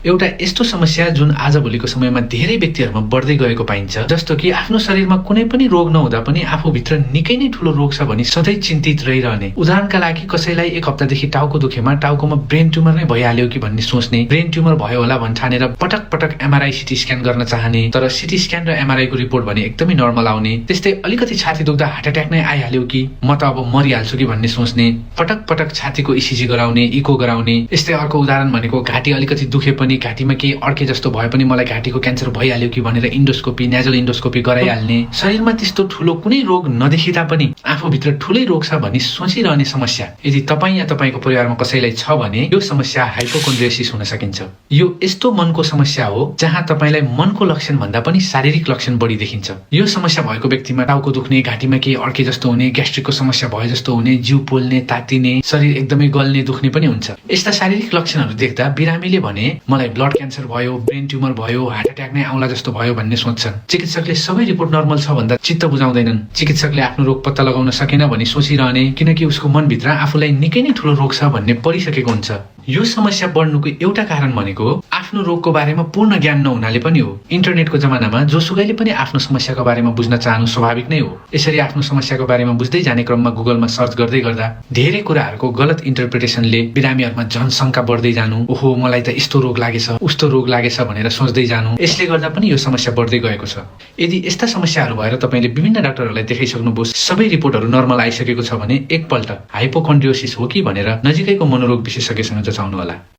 एउटा यस्तो समस्या जुन आजभोलिको समयमा धेरै व्यक्तिहरूमा बढ्दै गएको पाइन्छ, जस्तो कि आफ्नो शरीरमा कुनै पनि रोग नहुँदा पनि आफूभित्र निकै नै ठूलो रोग छ भनी सधैँ चिन्तित रहिरहने। उदाहरणका लागि कसैलाई एक हप्तादेखि टाउको दुखेमा टाउकोमा ब्रेन ट्युमर नै भइहाल्यो कि भन्ने सोच्ने, ब्रेन ट्युमर भयो होला भन्ठानेर पटक पटक एमआरआई सिटी स्क्यान गर्न चाहने, तर सिटी स्क्यान र एमआरआई को रिपोर्ट भने एकदमै नर्मल आउने। त्यस्तै अलिकति छाती दुख्दा हार्ट अट्याक नै आइहाल्यो कि म त अब मरिहाल्छु कि भन्ने सोच्ने, पटक पटक छातीको इसिजी गराउने, इको गराउने। यस्तै अर्को उदाहरण भनेको घाँटी अलिकति दुखे पनि घाँटीमा केही अड्के जस्तो भए पनि मलाई घाँटीको क्यान्सर भइहाल्यो कि भनेर इन्डोस्कोपी, नेजल इन्डोस्कोपी गराइहाल्ने। शरीरमा त्यस्तो ठूलो कुनै रोग नदेखिँदा पनि आफूभित्र ठूलै रोग छ भनी सोचिरहने समस्या यदि तपाईँ या तपाईँको परिवारमा कसैलाई छ भने यो समस्या हाइपोकोन्ड्रियोसिस हुन सकिन्छ। यो यस्तो मनको समस्या हो जहाँ तपाईँलाई मनको लक्षण भन्दा पनि शारीरिक लक्षण बढी देखिन्छ। यो समस्या भएको व्यक्तिमा टाउको दुख्ने, घाँटीमा केही अड्के जस्तो हुने, ग्यास्ट्रिकको समस्या भए जस्तो हुने, जिउ पोल्ने, तातिने, शरीर एकदमै गल्ने, दुख्ने पनि हुन्छ। यस्ता शारीरिक लक्षणहरू देख्दा बिरामीले भने मलाई ब्लड क्यान्सर भयो, ब्रेन ट्युमर भयो, हार्ट अट्याक नै आउला जस्तो भयो भन्ने सोच्छन्। चिकित्सकले सबै रिपोर्ट नर्मल छ भन्दा चित्त बुझाउँदैनन्। चिकित्सकले आफ्नो रोग पत्ता लगाउन सकेन भनी सोचिरहने, किनकि उसको मनभित्र आफूलाई निकै नै ठूलो रोग छ भन्ने परिसकेको हुन्छ। यो समस्या बढ्नुको एउटा कारण भनेको आफ्नो रोगको बारेमा पूर्ण ज्ञान नहुनाले पनि हो। इन्टरनेटको जमानामा जोसुकैले पनि आफ्नो समस्याको बारेमा बुझ्न चाहनु स्वाभाविक नै हो। यसरी आफ्नो समस्याको बारेमा बुझ्दै जाने क्रममा गुगलमा सर्च गर्दै गर्दा धेरै कुराहरूको गलत इन्टरप्रिटेसनले बिरामीहरूमा जनशंका बढ्दै जानु, ओहो मलाई त यस्तो रोग लागेछ, उस्तो रोग लागेछ भनेर सोच्दै जानु, यसले गर्दा पनि यो समस्या बढ्दै गएको छ। यदि यस्ता समस्याहरू भएर तपाईँले विभिन्न डाक्टरहरूलाई देखाइसक्नुभयो, सबै रिपोर्टहरू नर्मल आइसकेको छ भने एकपल्ट हाइपोकोन्ड्रियोसिस हो कि भनेर नजिकैको मनोरोग विशेषज्ञसँग जचाउनु होला।